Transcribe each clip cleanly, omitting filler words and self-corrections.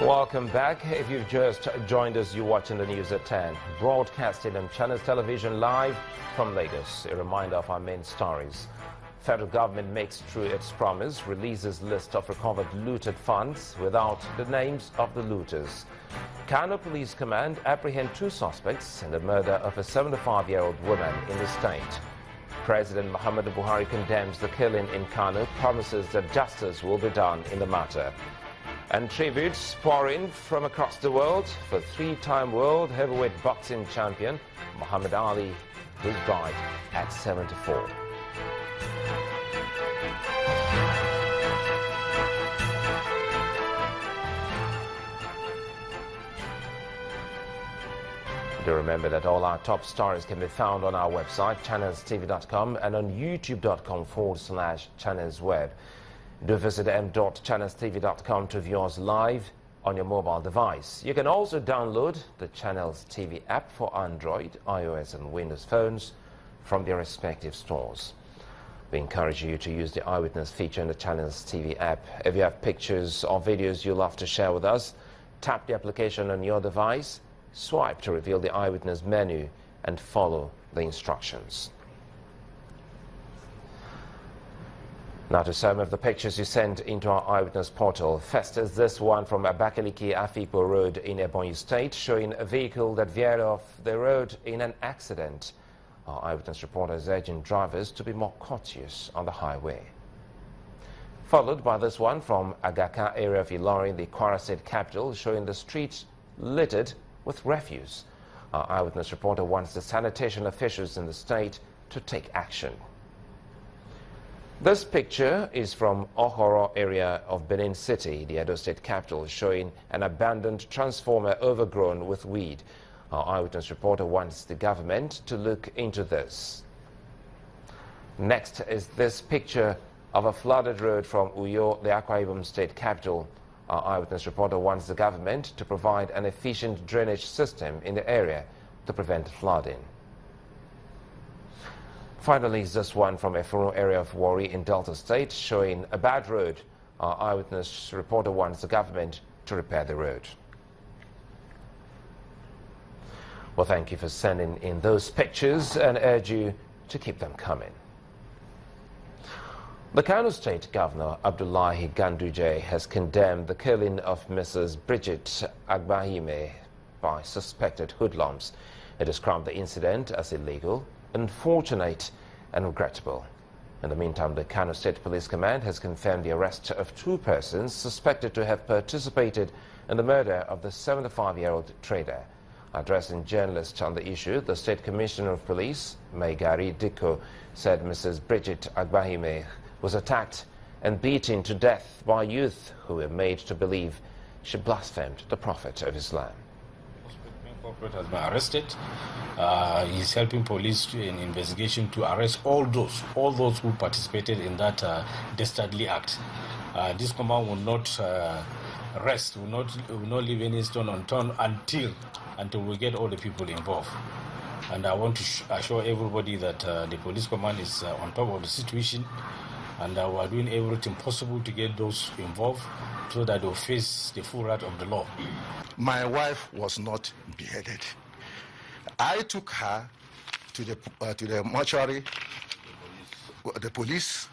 Welcome back. If you've just joined us, you're watching the news at 10. Broadcasting on Channels Television live from Lagos. A reminder of our main stories. Federal government makes true its promise, releases list of recovered looted funds without the names of the looters. Kano Police Command apprehend 2 suspects in the murder of a 75-year-old woman in the state. President Muhammadu Buhari condemns the killing in Kano, promises that justice will be done in the matter. And tributes pouring from across the world for 3-time world heavyweight boxing champion Muhammad Ali, who died at 74. Do remember that all our top stories can be found on our website, channelstv.com, and on youtube.com/channelsweb. Do visit m.channelstv.com to view us live on your mobile device. You can also download the Channels TV app for Android, iOS and Windows phones from their respective stores. We encourage you to use the Eyewitness feature in the Channels TV app. If you have pictures or videos you love to share with us, tap the application on your device, swipe to reveal the Eyewitness menu and follow the instructions. Now to some of the pictures you sent into our Eyewitness portal. First is this one from Abakaliki Afipo Road in Edo State, showing a vehicle that veered off the road in an accident. Our Eyewitness reporter is urging drivers to be more courteous on the highway. Followed by this one from Agaka area of Ilorin, the Kwara State capital, showing the streets littered with refuse. Our Eyewitness reporter wants the sanitation officials in the state to take action. This picture is from Ohoro area of Benin City, the Edo State capital, showing an abandoned transformer overgrown with weed. Our Eyewitness reporter wants the government to look into this. Next is this picture of a flooded road from Uyo, the Akwa Ibom State capital. Our Eyewitness reporter wants the government to provide an efficient drainage system in the area to prevent flooding. Finally is this one from Efuru area of Warri in Delta State, showing a bad road. Our Eyewitness reporter wants the government to repair the road. Well, thank you for sending in those pictures and urge you to keep them coming. The Kano State Governor, Abdullahi Ganduje, has condemned the killing of Mrs. Bridget Agbim by suspected hoodlums. He described the incident as illegal, unfortunate and regrettable. In the meantime, the Kano State Police Command has confirmed the arrest of 2 persons suspected to have participated in the murder of the 75-year-old trader. Addressing journalists on the issue, the State Commissioner of Police, Maigari Dikko, said Mrs. Bridget Agbim was attacked and beaten to death by youth who were made to believe she blasphemed the Prophet of Islam. Corporate has been arrested. He's helping police in investigation to arrest all those who participated in that dastardly act. This command will not rest, will not leave any stone unturned until we get all the people involved. And I want to assure everybody that the police command is on top of the situation, and we are doing everything possible to get those involved so that they'll face the full wrath of the law. My wife was not beheaded. I took her to the mortuary, the police.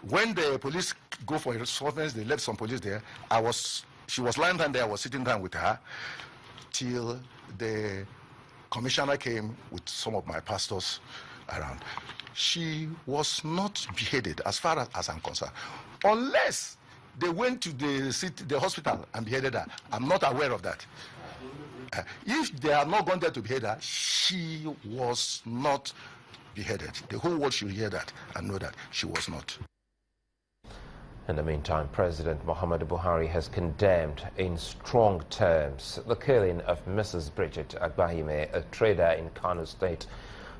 When the police go for a surveillance, they left some police there. She was lying down there. I was sitting down with her till the commissioner came with some of my pastors around. She was not beheaded, as far as I'm concerned, unless they went to the hospital and beheaded her. I'm not aware of that. If they are not gone there to behead her, she was not beheaded. The whole world should hear that and know that she was not. In the meantime, President Muhammadu Buhari has condemned in strong terms the killing of Mrs. Bridget Agbim, a trader in Kano State,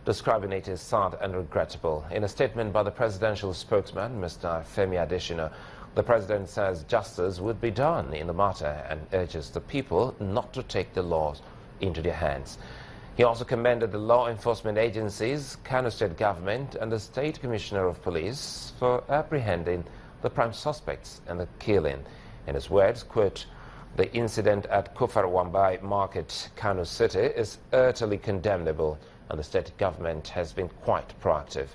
describing it as sad and regrettable. In a statement by the presidential spokesman, Mr. Femi Adesina, the president says justice would be done in the matter and urges the people not to take the laws into their hands. He also commended the law enforcement agencies, Kano State government and the State Commissioner of Police for apprehending the prime suspects in the killing. In his words, quote, The incident at Kufar Wambai Market, Kano City, is utterly condemnable, and the state government has been quite proactive.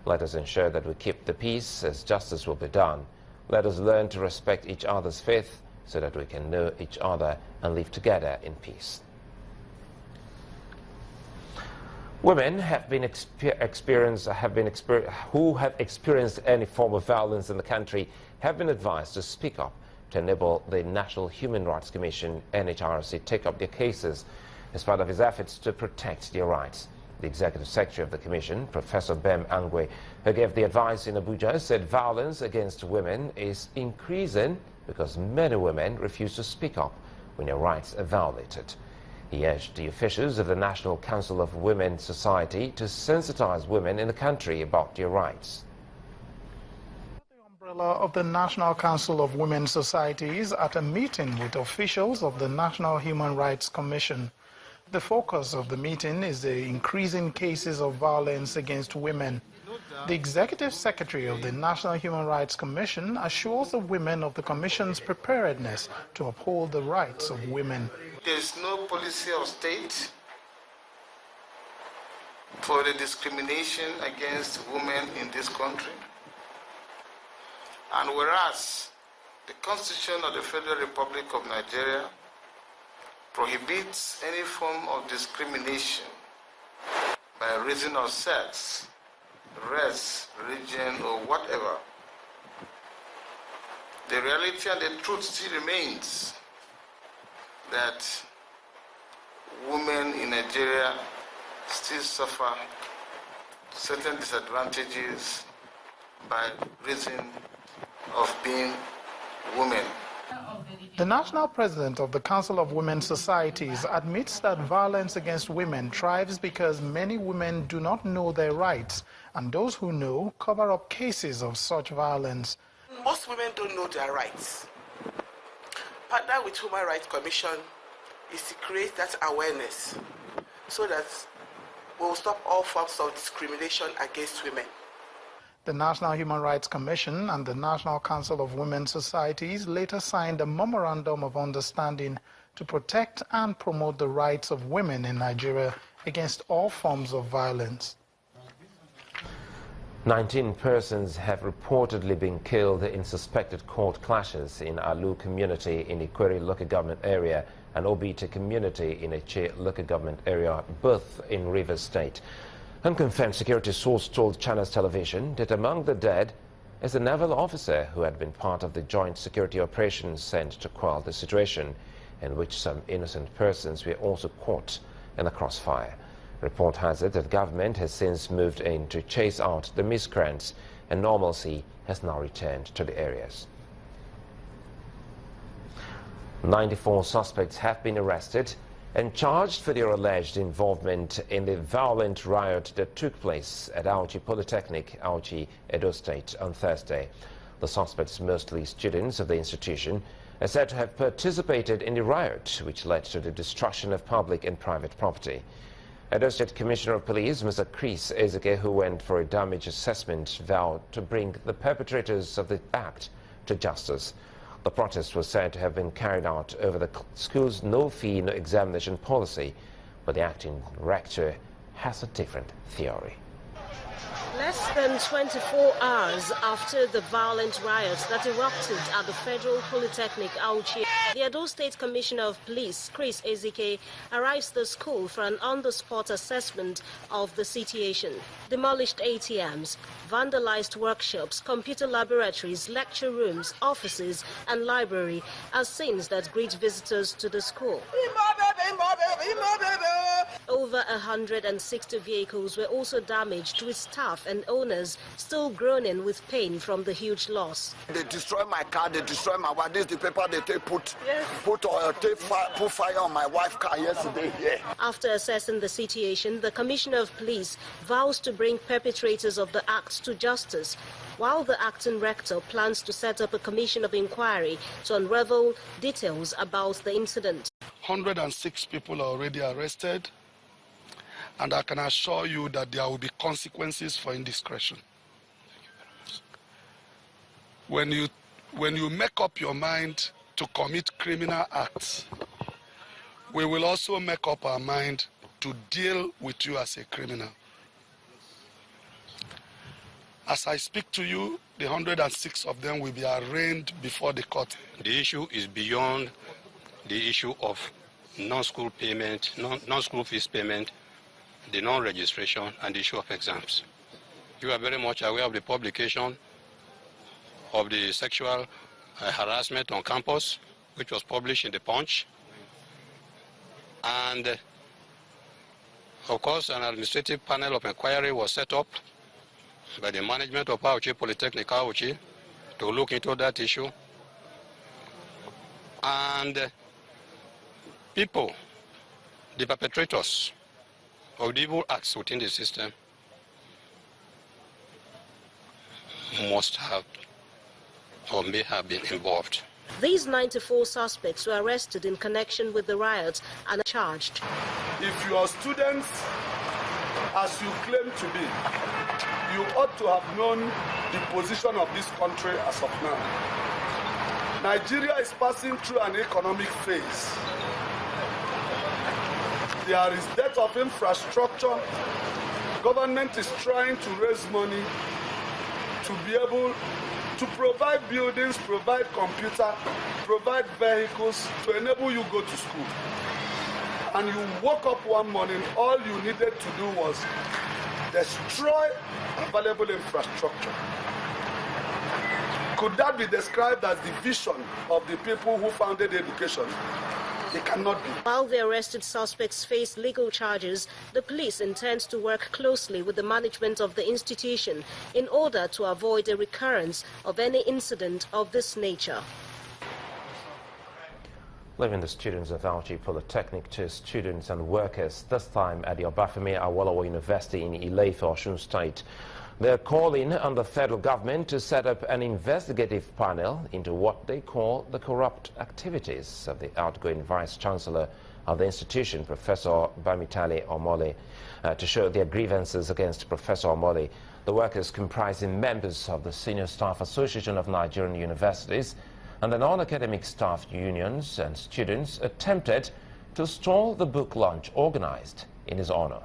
Let us ensure that we keep the peace, as justice will be done. Let us learn to respect each other's faith so that we can know each other and live together in peace. Women who have experienced any form of violence in the country have been advised to speak up to enable the National Human Rights Commission, NHRC, take up their cases as part of its efforts to protect their rights. The Executive Secretary of the Commission, Professor Bem Angwe, who gave the advice in Abuja, said violence against women is increasing because many women refuse to speak up when their rights are violated. He urged the officials of the National Council of Women's Society to sensitize women in the country about their rights. The umbrella of the National Council of Women's Societies at a meeting with officials of the National Human Rights Commission. The focus of the meeting is the increasing cases of violence against women. The Executive Secretary of the National Human Rights Commission assures the women of the Commission's preparedness to uphold the rights of women. There is no policy of state for the discrimination against women in this country. And whereas the Constitution of the Federal Republic of Nigeria prohibits any form of discrimination by reason of sex, race, religion, or whatever, the reality and the truth still remains that women in Nigeria still suffer certain disadvantages by reason of being women. The national president of the Council of Women's Societies admits that violence against women thrives because many women do not know their rights, and those who know cover up cases of such violence. Most women don't know their rights. Partner with Human Rights Commission is to create that awareness so that we'll stop all forms of discrimination against women. The National Human Rights Commission and the National Council of Women's Societies later signed a memorandum of understanding to protect and promote the rights of women in Nigeria against all forms of violence. 19 persons have reportedly been killed in suspected court clashes in Alu community in Ikwere local government area and Obite community in Eche local government area, both in Rivers State. Unconfirmed security source told Channels Television that among the dead is a naval officer who had been part of the joint security operation sent to quell the situation, in which some innocent persons were also caught in the crossfire. Report has it that government has since moved in to chase out the miscreants, and normalcy has now returned to the areas. 94 suspects have been arrested and charged for their alleged involvement in the violent riot that took place at Auchi Polytechnic, Auchi, Edo State on Thursday. The suspects, mostly students of the institution, are said to have participated in the riot, which led to the destruction of public and private property. Edo State Commissioner of Police, Mr. Chris Ezeke, who went for a damage assessment, vowed to bring the perpetrators of the act to justice. The protest was said to have been carried out over the school's no-fee, no-examination policy, but the acting rector has a different theory. Less than 24 hours after the violent riots that erupted at the Federal Polytechnic Auchi, the Edo State Commissioner of Police, Chris Ezeke, arrives at the school for an on-the-spot assessment of the situation. Demolished ATMs, vandalized workshops, computer laboratories, lecture rooms, offices and library are scenes that greet visitors to the school. Over 160 vehicles were also damaged, with staff and owners still groaning with pain from the huge loss. They destroy my car, they destroy my wife. This is the paper they put fire on my wife's car yesterday here. After assessing the situation, the Commissioner of Police vows to bring perpetrators of the act to justice, while the acting rector plans to set up a commission of inquiry to unravel details about the incident. 106 people are already arrested, and I can assure you that there will be consequences for indiscretion. When you make up your mind to commit criminal acts, we will also make up our mind to deal with you as a criminal. As I speak to you, the 106 of them will be arraigned before the court. The issue is beyond the issue of non-school payment, non-school fees payment, the non-registration, and the issue of exams. You are very much aware of the publication of the sexual harassment on campus, which was published in the Punch. And, of course, an administrative panel of inquiry was set up by the management of Auchi Polytechnic Auchi to look into that issue. And people, the perpetrators of the evil acts within the system, must have or may have been involved. These 94 suspects were arrested in connection with the riots and charged. If you are students, as you claim to be, you ought to have known the position of this country as of now. Nigeria is passing through an economic phase. There is debt of infrastructure. Government is trying to raise money to be able to provide buildings, provide computer, provide vehicles to enable you go to school. And you woke up one morning, all you needed to do was destroy available infrastructure. Could that be described as the vision of the people who founded education? It cannot be. While the arrested suspects face legal charges, the police intends to work closely with the management of the institution in order to avoid a recurrence of any incident of this nature. Leaving the students of Auchi Polytechnic to students and workers, this time at the Obafemi Awolowo University in Ile-Ife, Osun State. They're calling on the federal government to set up an investigative panel into what they call the corrupt activities of the outgoing Vice-Chancellor of the institution, Professor Bamitale Omole, to show their grievances against Professor Omole. The workers, comprising members of the Senior Staff Association of Nigerian Universities and the non-academic staff unions and students, attempted to stall the book launch organized in his honor.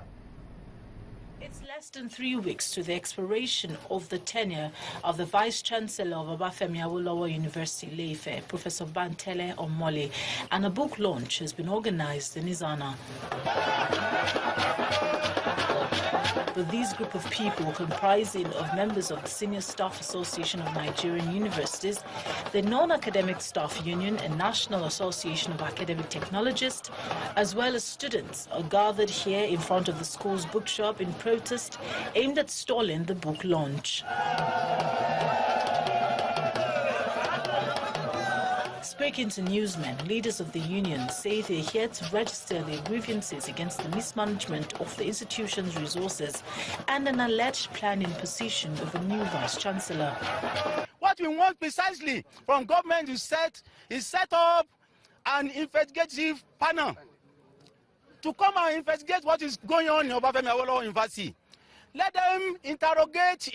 It's less than 3 weeks to the expiration of the tenure of the Vice-Chancellor of Obafemi Awolowo University, Ile-Ife, Professor Bamitale Omole, and a book launch has been organized in his honor. But these group of people, comprising of members of the Senior Staff Association of Nigerian Universities, the Non-Academic Staff Union and National Association of Academic Technologists, as well as students, are gathered here in front of the school's bookshop in protest aimed at stalling the book launch. Speaking to newsmen, leaders of the union say they're here to register their grievances against the mismanagement of the institution's resources and an alleged planning position of a new vice-chancellor. What we want precisely from government is set up an investigative panel to come and investigate what is going on in Obafemi Awolowo University. Let them interact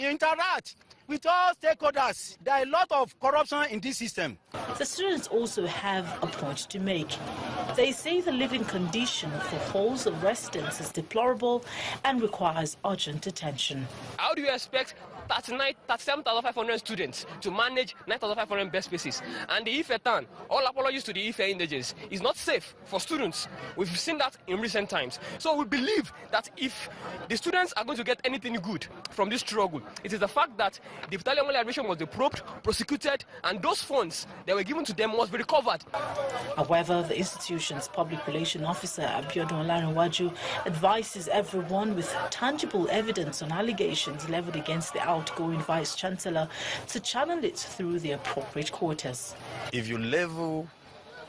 with all stakeholders. There are a lot of corruption in this system. The students also have a point to make. They say the living condition of the halls of residents is deplorable and requires urgent attention. How do you expect 37,500 students to manage 9,500 best spaces? And the Ife town, all apologies to the Ife indigenous, is not safe for students. We've seen that in recent times. So we believe that if the students are going to get anything good from this struggle, it is the fact that the Battalion admission was probed, prosecuted, and those funds that were given to them must be recovered. However, the institution's public relations officer, Abiodun Olarinwaju, advises everyone with tangible evidence on allegations leveled against the outgoing Vice-Chancellor to channel it through the appropriate quarters. If you level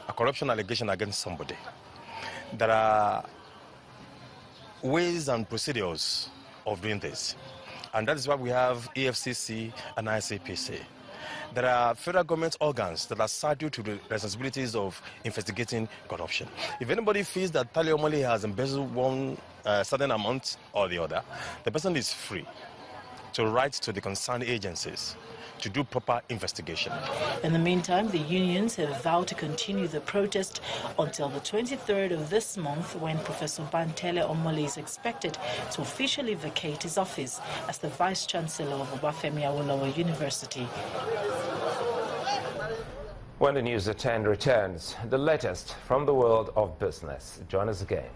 a corruption allegation against somebody, there are ways and procedures of doing this. And that is why we have EFCC and ICPC. There are federal government organs that are saddled to the responsibilities of investigating corruption. If anybody feels that Bamitale Omole has embezzled one certain amount or the other, the person is free to write to the concerned agencies to do proper investigation. In the meantime, the unions have vowed to continue the protest until the 23rd of this month, when Professor Bantele Omole is expected to officially vacate his office as the Vice Chancellor of Obafemi Awolowo University. When the News at 10 returns, the latest from the world of business. Join us again.